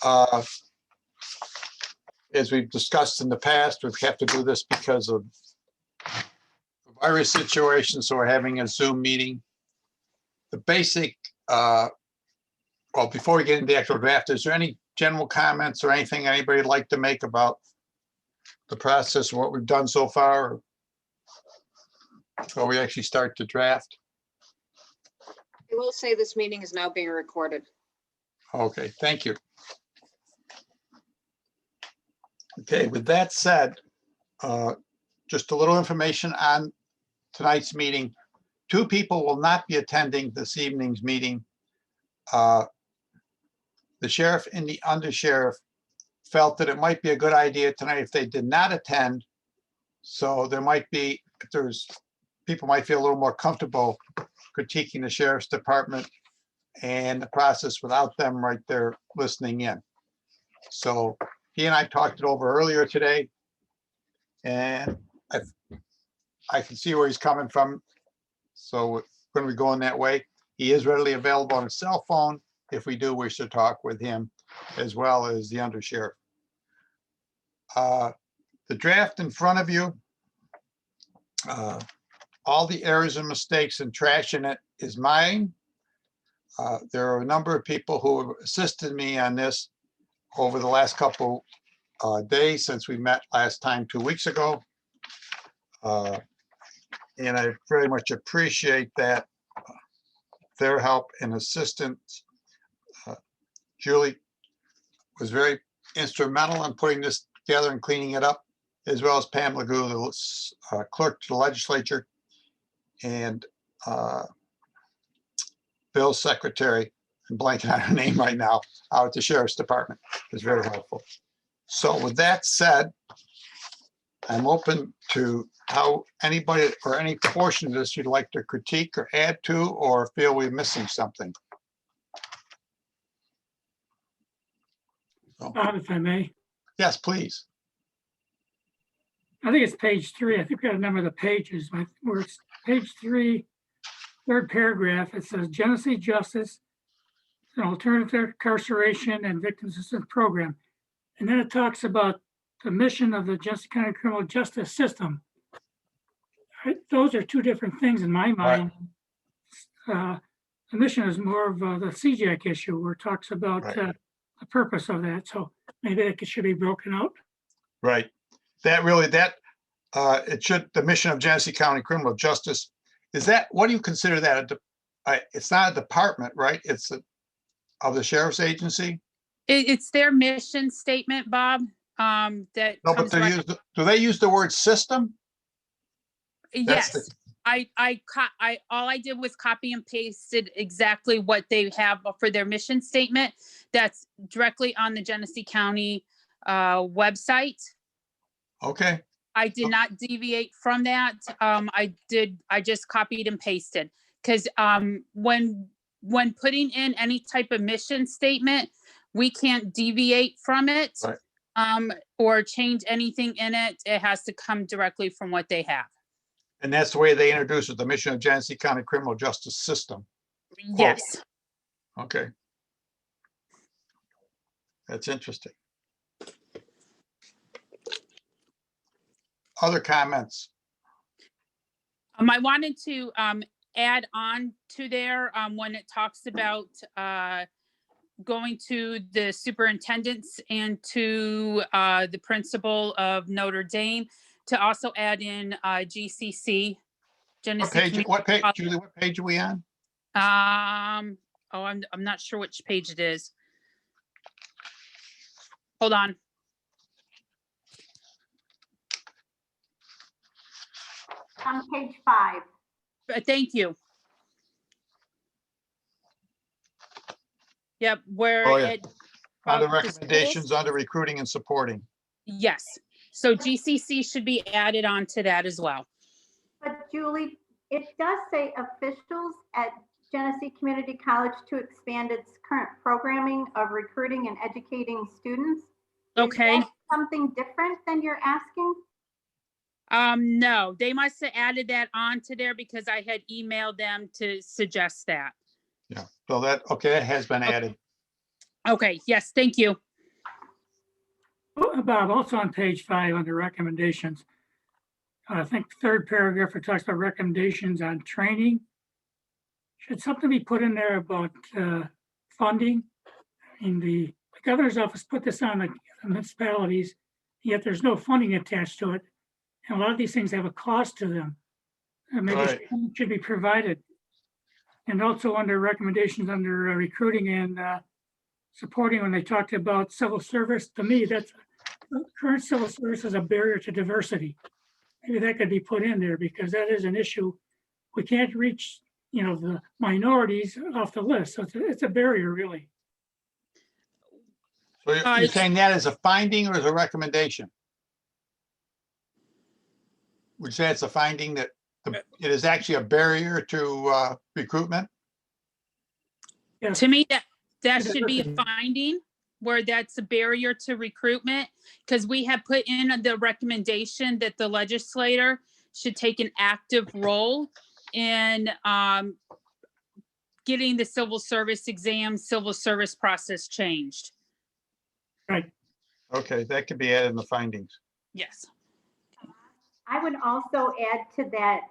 As we've discussed in the past, we have to do this because of the virus situation, so we're having a Zoom meeting. The basic, well, before we get into the actual draft, is there any general comments or anything anybody would like to make about the process of what we've done so far? Before we actually start the draft? I will say this meeting is now being recorded. Okay, thank you. Okay, with that said, just a little information on tonight's meeting. 2 people will not be attending this evening's meeting. The sheriff and the undersheriff felt that it might be a good idea tonight if they did not attend. So there might be, if there's, people might feel a little more comfortable critiquing the sheriff's department and the process without them right there listening in. So he and I talked it over earlier today, and I can see where he's coming from. So when we go in that way, he is readily available on his cell phone if we do wish to talk with him, as well as the undersheriff. The draft in front of you, all the errors and mistakes and trash in it is mine. There are a number of people who have assisted me on this over the last couple days since we met last time 2 weeks ago. And I very much appreciate that, their help and assistance. Julie was very instrumental in putting this together and cleaning it up, as well as Pam Legou, the clerk to the legislature, and Bill's secretary, I'm blanking on her name right now, out at the sheriff's department, is very helpful. So with that said, I'm open to how anybody or any portion of this you'd like to critique or add to, or feel we're missing something. So, If I may, yes, please. I think it's page 3. I think we got a number of the pages. Where it's page 3, 3rd paragraph. It says Genesee Justice, an alternative incarceration and victim assistance program. And then it talks about the mission of the Genesee County criminal justice system. Those are 2 different things in my mind. The mission is more of the CJAC issue, where it talks about the purpose of that. So maybe that should be broken out. Right. That really, it should, the mission of Genesee County Criminal Justice, is that, what do you consider that? It's not a department, right? It's of the sheriff's agency? It's their mission statement, Bob. That No, but do they use the word system? Yes. All I did was copy and pasted exactly what they have for their mission statement. That's directly on the Genesee County website. Okay. I did not deviate from that. I just copied and pasted, because when putting in any type of mission statement, we can't deviate from it, right, or change anything in it. It has to come directly from what they have. And that's the way they introduce it, the mission of Genesee County Criminal Justice System. Yes. Quote. Okay. That's interesting. Other comments? I wanted to add on to there when it talks about going to the superintendents and to the principal of Notre Dame, to also add in GCC. Genesee What page, Julie, what page are we on? I'm not sure which page it is. Hold on. On page 5. Thank you. Yep, where it Under recommendations under recruiting and supporting. Yes. So GCC should be added on to that as well. But Julie, it does say officials at Genesee Community College to expand its current programming of recruiting and educating students. Okay. Is that something different than you're asking? No, they must have added that onto there because I had emailed them to suggest that. Yeah, so that, okay, that has been added. Okay, yes, thank you. Bob, also on page 5 under recommendations, I think third paragraph, it talks about recommendations on training. Should something be put in there about funding? I mean, the governor's office put this on the municipalities, yet there's no funding attached to it. And a lot of these things have a cost to them. And maybe Right. should be provided. And also under recommendations under recruiting and supporting, when they talked about civil service, to me, that's current civil service is a barrier to diversity. Maybe that could be put in there because that is an issue. We can't reach, the minorities off the list. So it's a barrier, really. So you're saying that as a finding or as a recommendation? Would you say it's a finding that it is actually a barrier to recruitment? Yes. To me, that should be a finding where that's a barrier to recruitment, because we have put in the recommendation that the legislator should take an active role in getting the civil service exam, civil service process changed. Right. Okay, that could be added in the findings. Yes. I would also add to that,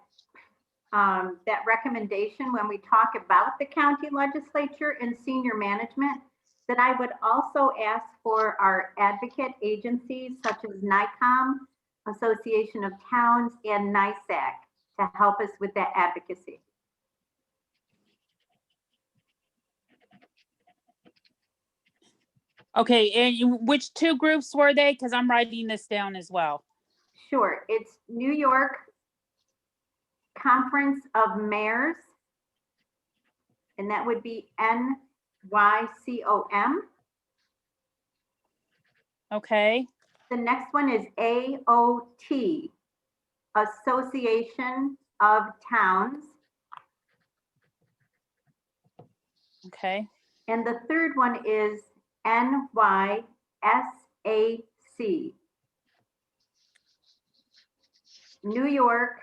that recommendation when we talk about the county legislature and senior management, that I would also ask for our advocate agencies such as NICOM, Association of Towns, and NISAC to help us with that advocacy. Okay, and which two groups were they? Because I'm writing this down as well. Sure, it's New York Conference of Mayors, and that would be NYCOM. Okay, The next one is AOT, Association of Towns. okay, And the third one is NYSAC, New York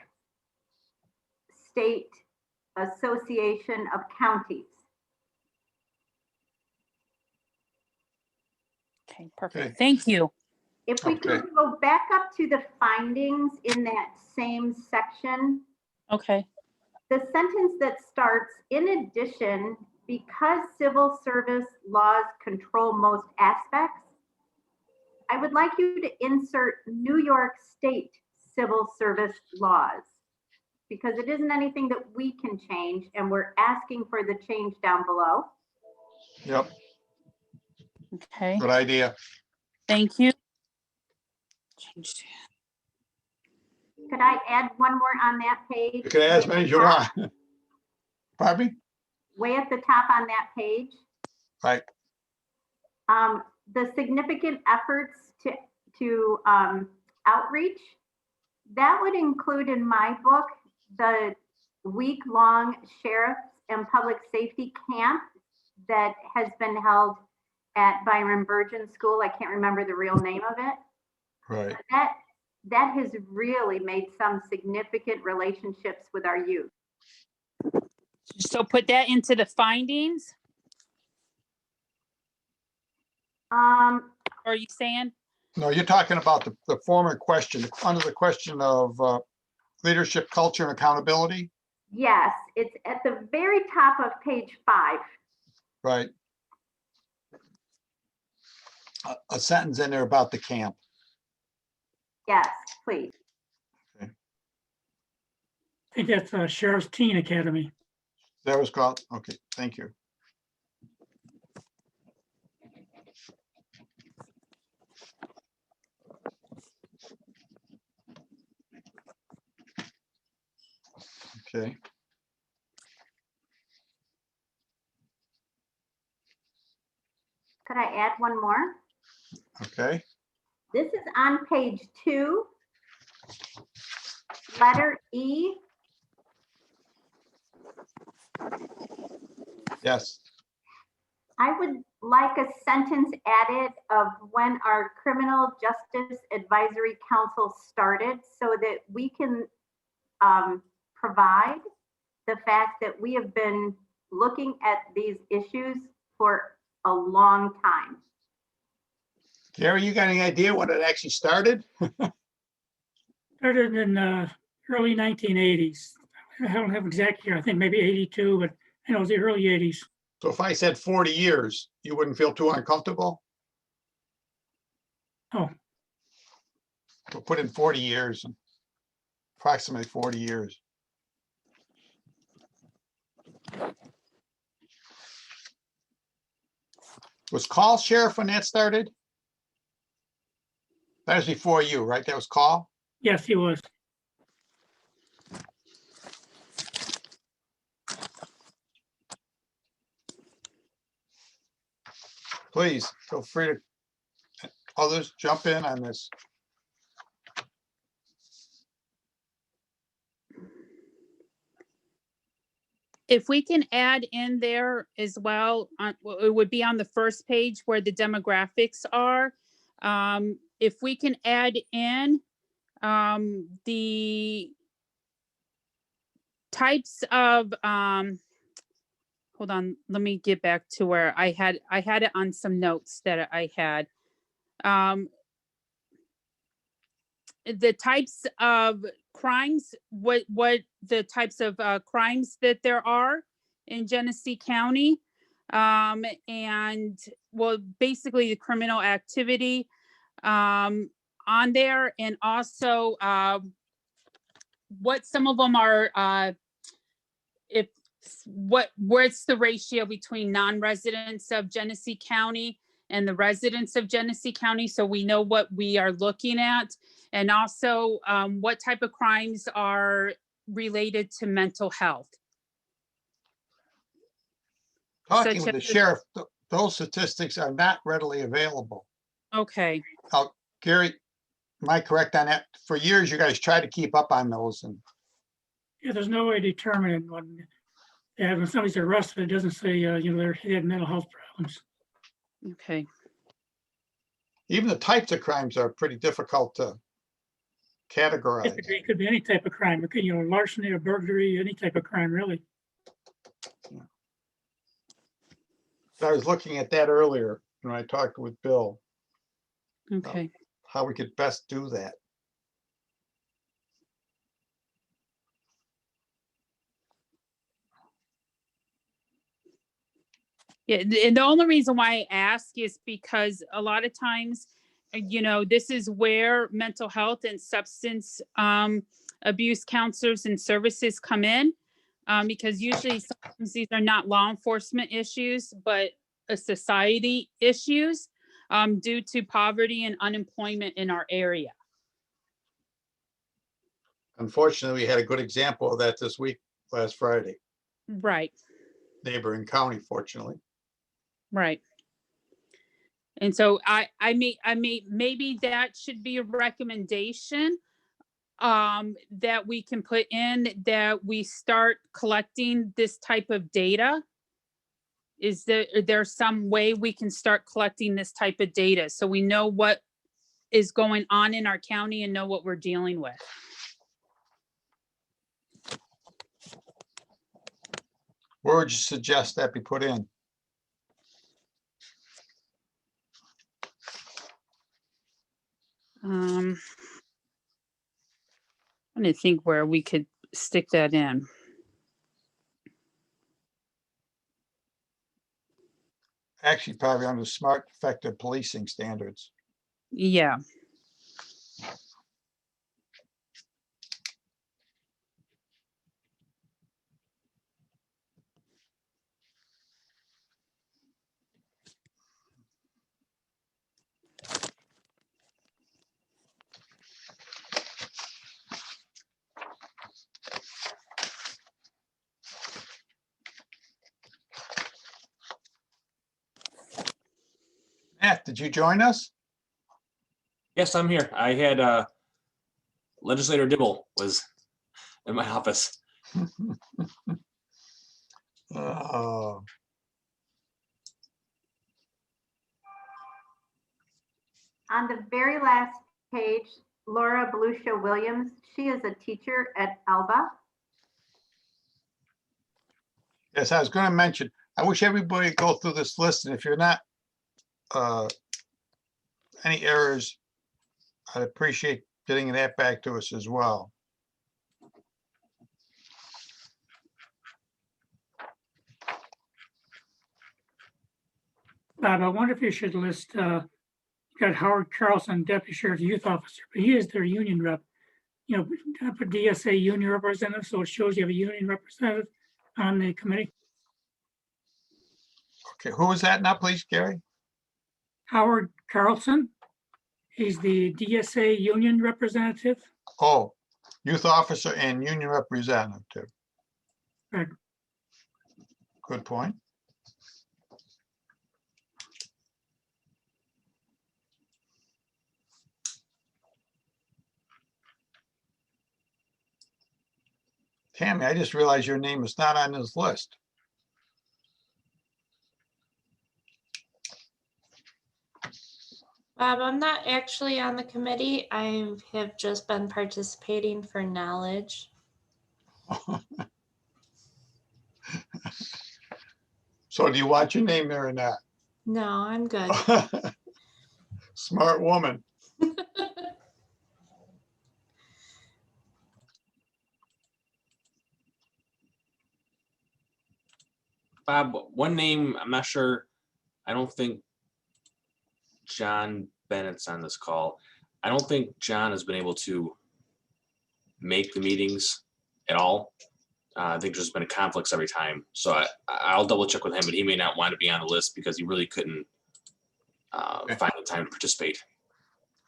State Association of Counties. okay, perfect. Okay. Thank you. If we Okay. could go back up to the findings in that same section, Okay, the sentence that starts, in addition, because civil service laws control most aspects, I would like you to insert New York State civil service laws, because it isn't anything that we can change, and we're asking for the change down below. Yep, okay, good idea. thank you. Changed. Could I add one more on that page? You can add as many as you want. Pardon me? Way at the top on that page. Right, The significant efforts to outreach, that would include in my book, the week-long sheriff's and public safety camp that has been held at Byron Burgeon School. I can't remember the real name of it. right. That has really made some significant relationships with our youth. So put that into the findings, are you saying? No, you're talking about the former question, under the question of leadership, culture, and accountability, Yes, it's at the very top of page 5. right? A sentence in there about the camp. Yes, please. I think that's Sheriff's Teen Academy. That was called, okay, thank you. Okay, Could I add one more? okay, This is on page 2, letter E. yes, I would like a sentence added of when our Criminal Justice Advisory Council started, so that we can provide the fact that we have been looking at these issues for a long time. Gary, you got any idea when it actually started? Started in early 1980s. I don't have exact year, I think maybe 82, but I know it was the early 80s. So if I said 40 years, you wouldn't feel too uncomfortable? Oh, We'll put in 40 years, approximately 40 years. Was Call sheriff when that started? That was before you, right? That was Call? yes, he was. Please feel free to, others jump in on this. If we can add in there as well, it would be on the first page where the demographics are. If we can add in the types of, hold on, let me get back to where I had it on some notes that I had. The types of crimes, what the types of crimes that there are in Genesee County. And well, basically the criminal activity on there, and also what some of them are, if what's the ratio between non-residents of Genesee County and the residents of Genesee County, so we know what we are looking at. And also what type of crimes are related to mental health. Talking Such with the as- sheriff, those statistics are not readily available. Okay, Gary, am I correct on that? For years, you guys tried to keep up on those, and Yeah, there's no way to determine when somebody's arrested, it doesn't say, they had mental health problems. okay. even the types of crimes are pretty difficult to categorize. It could be any type of crime. It could, larceny or burglary, any type of crime, really. So I was looking at that earlier when I talked with Bill, Okay. how we could best do that. Yeah, and the only reason why I ask is because a lot of times, this is where mental health and substance abuse counselors and services come in. Because usually sometimes these are not law enforcement issues, but a society issues due to poverty and unemployment in our area. Unfortunately, we had a good example of that this week, last Friday, Right, neighboring county, fortunately. right. And so maybe that should be a recommendation that we can put in, that we start collecting this type of data. Is there some way we can start collecting this type of data so we know what is going on in our county and know what we're dealing with? Where would you suggest that be put in? I'm trying to think where we could stick that in. Actually, probably under smart, effective policing standards. Yeah. Matt, did you join us? Yes, I'm here. I had Legislator Dibble was in my office. Oh, On the very last page, Laura Belushi Williams, she is a teacher at Alba. yes, I was going to mention, I wish everybody would go through this list, and if you're not, any errors, I'd appreciate getting that back to us as well. Bob, I wonder if you should list, got Howard Carlson, Deputy Sheriff Youth Officer, but he is their union rep. You know, put DSA union representative, so it shows you have a union representative on the committee. Okay, who is that now, please, Gary? Howard Carlson, he's the DSA union representative. Oh, youth officer and union representative. Right. Good point. Tammy, I just realized your name is not on this list. Bob, I'm not actually on the committee. I have just been participating for knowledge. So do you want your name there or not? No, I'm good. Smart woman. Bob, one name, I'm not sure, I don't think John Bennett's on this call. I don't think John has been able to make the meetings at all. I think there's been conflicts every time. So I'll double check with him, but he may not want to be on the list because he really couldn't find the time to participate.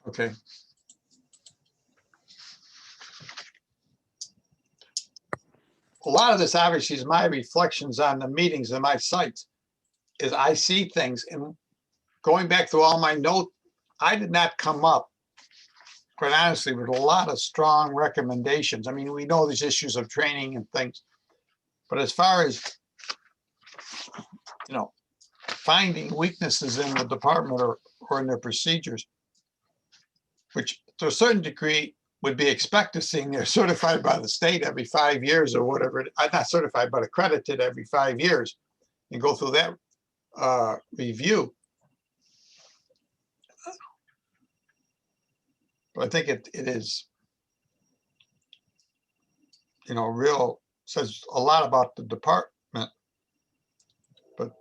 Okay. A lot of this obviously is my reflections on the meetings in my sites. Is I see things, and going back through all my notes, I did not come up, quite honestly, with a lot of strong recommendations. I mean, we know these issues of training and things, but as far as, you know, finding weaknesses in the department or in their procedures, which to a certain degree would be expected, seeing they're certified by the state every 5 years or whatever, not certified, but accredited every 5 years, and go through that review. But I think it is, you know, says a lot about the department. But,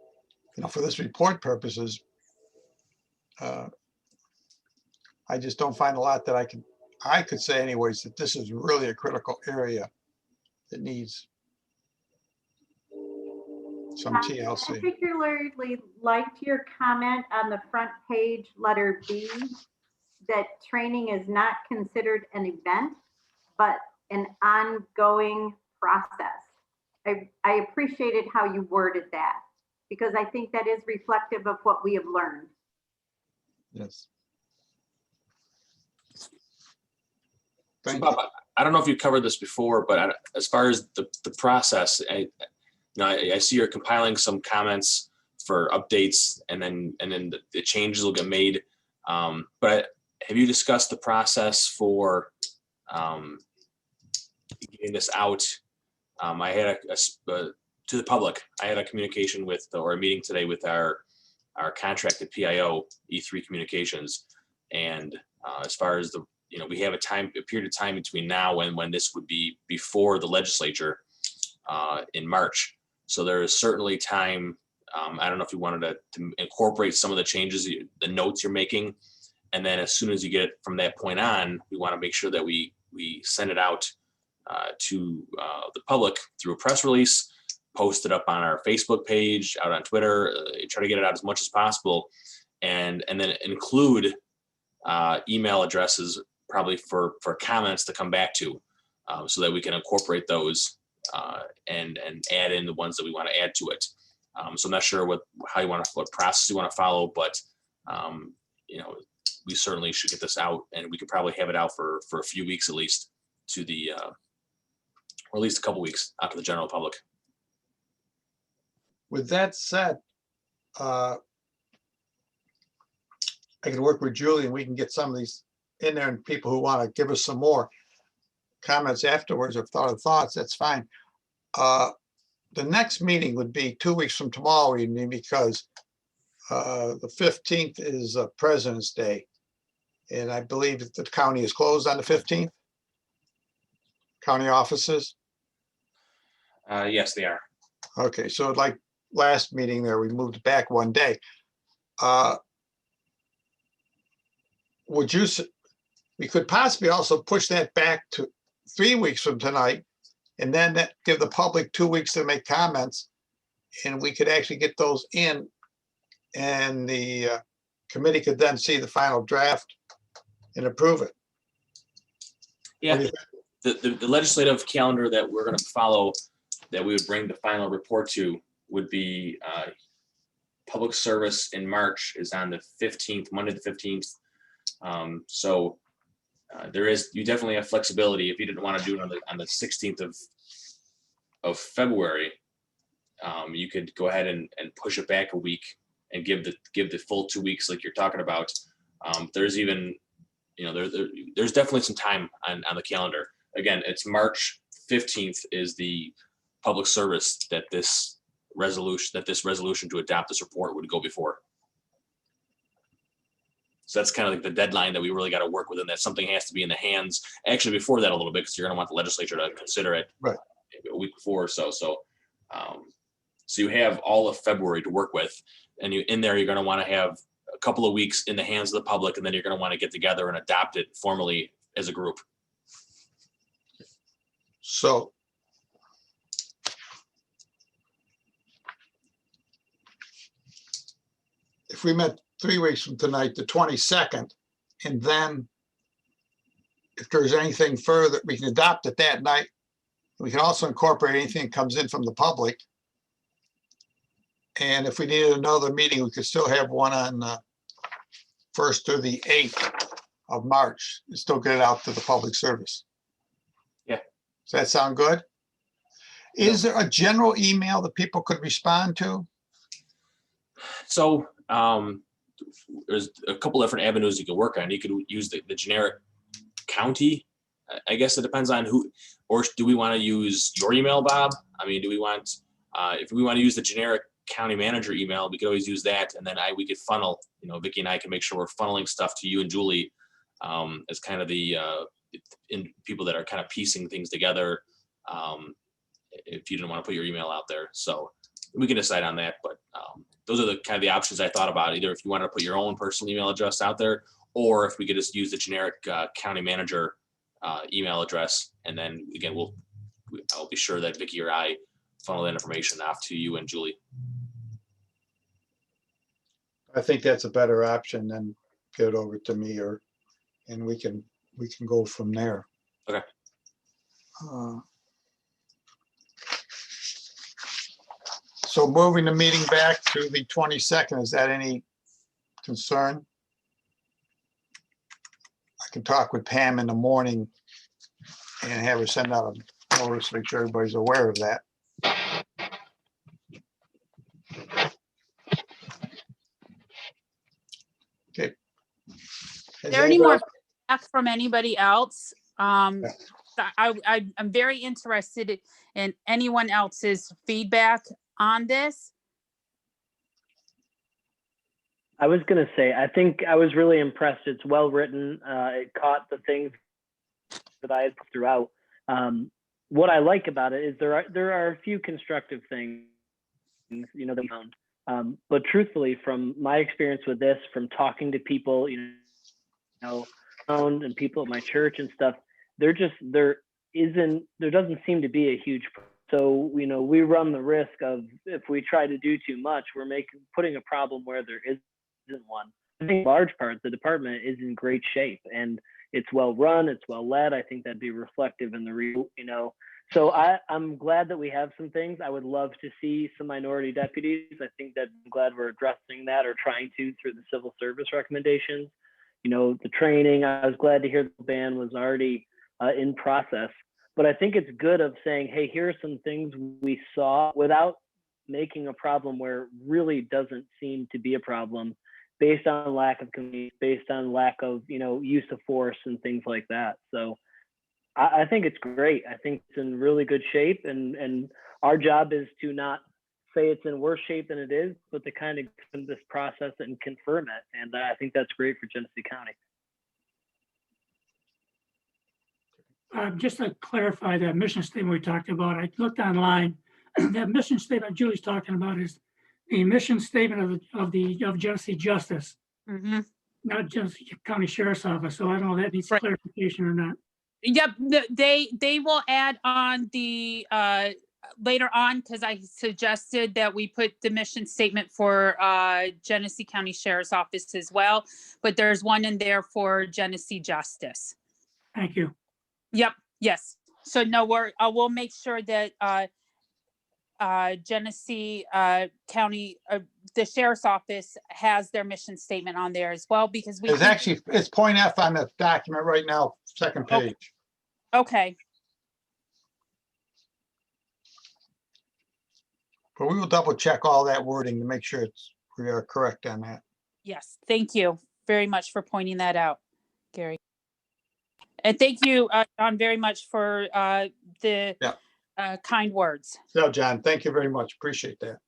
you know, for this report purposes, I just don't find a lot that I could say anyways, that this is really a critical area that needs some I TLC. particularly liked your comment on the front page, letter B, that training is not considered an event, but an ongoing process. I appreciated how you worded that, because I think that is reflective of what we have learned. Yes. So Thank Bob, I don't know if you covered this before, but as far as the process, I see you're compiling some comments for updates, and then the changes will get made. But have you discussed the process for getting this out? I had to the public. I had a communication with, or a meeting today with our contracted PIO, E3 Communications, and as far as we have a period of time between now and when this would be before the legislature in March. So there is certainly time. I don't know if you wanted to incorporate some of the changes, the notes you're making, and then as soon as you get it from that point on, we want to make sure that we send it out to the public through a press release, post it up on our Facebook page, out on Twitter, try to get it out as much as possible, and then include email addresses probably for comments to come back to, so that we can incorporate those and add in the ones that we want to add to it. So I'm not sure what process you want to follow, but we certainly should get this out, and we could probably have it out for a few weeks at least to the, or at least a couple weeks out to the general public. With that said, I can work with Julie and we can get some of these in there, and people who want to give us some more comments afterwards or thoughts, that's fine. the next meeting would be 2 weeks from tomorrow evening because the 15th is President's Day. And I believe that the county is closed on the 15th. County offices. Yes, they are. Okay, so like last meeting there, we moved it back one day. Would you, we could possibly also push that back to 3 weeks from tonight, and then that give the public 2 weeks to make comments, and we could actually get those in, and the committee could then see the final draft and approve it. Yeah, What do you the legislative calendar that we're going to follow, that we would bring the final report to, would be public service in March is on the 15th, Monday the 15th. So there is, you definitely have flexibility if you didn't want to do it on the 16th of February. You could go ahead and push it back a week and give the full 2 weeks like you're talking about. There's even, there's definitely some time on the calendar. Again, it's March 15th is the public service that this resolution to adopt this report would go before. So that's kind of like the deadline that we really got to work within, that something has to be in the hands, actually before that a little bit, because you're going to want the legislature to consider it Right. a week before or so. So you have all of February to work with, and in there, you're going to want to have a couple of weeks in the hands of the public, and then you're going to want to get together and adopt it formally as a group. So if we met 3 weeks from tonight, the 22nd, and then if there's anything further, we can adopt it that night. We can also incorporate anything that comes in from the public. And if we needed another meeting, we could still have one on the 1st through the 8th of March and still get it out to the public service. Yeah. Does that sound good? Is there a general email that people could respond to? So there's a couple different avenues you can work on. You could use the generic county. I guess it depends on who, or do we want to use your email, Bob? I mean, do we want, if we want to use the generic county manager email, we could always use that. And then we could funnel, Vicki and I can make sure we're funneling stuff to you and Julie as kind of the people that are kind of piecing things together. If you didn't want to put your email out there. So we can decide on that, but those are the kind of the options I thought about, either if you want to put your own personal email address out there, or if we could just use the generic county manager email address. And then again, I'll be sure that Vicki or I funnel that information off to you and Julie. I think that's a better option than get it over to me, and we can go from there. Okay. So moving the meeting back to the 22nd, is that any concern? I can talk with Pam in the morning and have her send out a notice, make sure everybody's aware of that. Okay. Is there any more feedback from anybody else? I'm very interested in anyone else's feedback on this. I was going to say, I think I was really impressed. It's well written. It caught the things that I had put throughout. What I like about it is there are a few constructive things, that we found. But truthfully, from my experience with this, from talking to people, and people at my church and stuff, there doesn't seem to be a huge. So, we run the risk of, if we try to do too much, we're putting a problem where there isn't one. I think in large part, the department is in great shape and it's well run, it's well led. I think that'd be reflective in the So I'm glad that we have some things. I would love to see some minority deputies. I think that I'm glad we're addressing that, or trying to, through the civil service recommendations. The training, I was glad to hear the ban was already in process. But I think it's good of saying, hey, here are some things we saw, without making a problem where it really doesn't seem to be a problem, based on lack of convenience, based on lack of, use of force and things like that. So I think it's great. I think it's in really good shape, and our job is to not say it's in worse shape than it is, but to kind of go through this process and confirm it. And I think that's great for Genesee County. Just to clarify that mission statement we talked about, I looked online. That mission statement Julie's talking about is the mission statement of Genesee Justice, Mhm. not Genesee County Sheriff's Office. So I don't know if that needs Right. clarification or not. Yep, they will add on the later on, because I suggested that we put the mission statement for Genesee County Sheriff's Office as well, but there's one in there for Genesee Justice. Thank you. Yep, yes. So no, we'll make sure that Genesee County, the Sheriff's Office has their mission statement on there as well, because we. It's point F on the document right now, second Okay. page. Okay, But we will double check all that wording to make sure we are correct on that. yes, thank you very much for pointing that out, Gary. And thank you, John, very much for the Yeah. kind words. So, John, thank you very much. Appreciate that.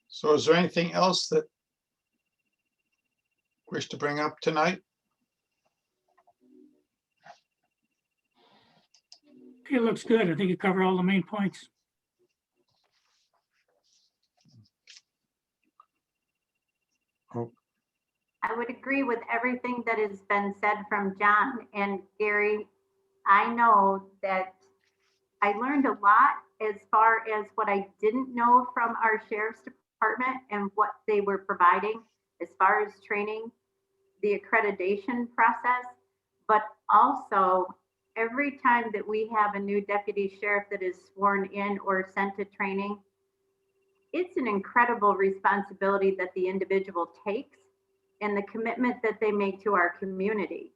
So is there anything else that wish to bring up tonight? Okay, it looks good. I think you covered all the main points. I would agree with everything that has been said from John and Gary. I know that I learned a lot as far as what I didn't know from our sheriff's department and what they were providing as far as training, the accreditation process, but also every time that we have a new deputy sheriff that is sworn in or sent to training, it's an incredible responsibility that the individual takes and the commitment that they make to our community.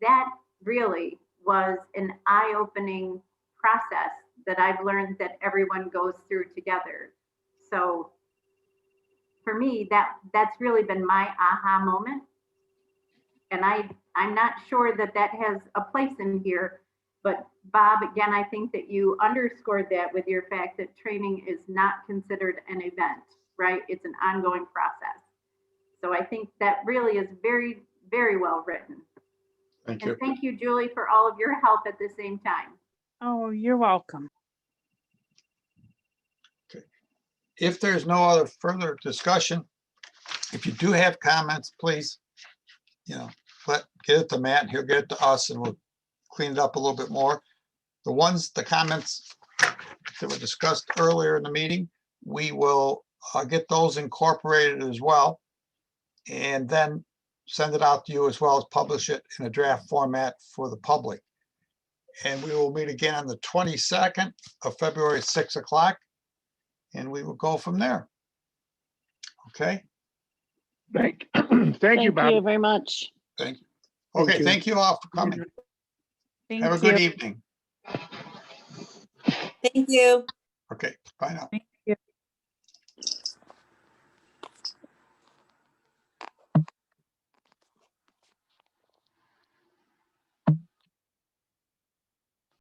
That really was an eye-opening process that I've learned that everyone goes through together. So for me, that's really been my aha moment. And I'm not sure that has a place in here, but Bob, again, I think that you underscored that with your fact that training is not considered an event, right? It's an ongoing process. So I think that really is very, very well written. Thank you. And thank you, Julie, for all of your help at the same time. Oh, you're welcome. If there's no other further discussion, if you do have comments, please, get it to Matt, he'll get it to us, and we'll clean it up a little bit more. The comments that were discussed earlier in the meeting, we will get those incorporated as well, and then send it out to you, as well as publish it in a draft format for the public. And we will meet again on the 22nd of February at 6 o'clock, and we will go from there. Okay, Thank you, Bob. Thank you very much. thank you. Thank Okay, you. thank you all for coming. Thank Have a you. good evening. Thank you. Okay, bye now.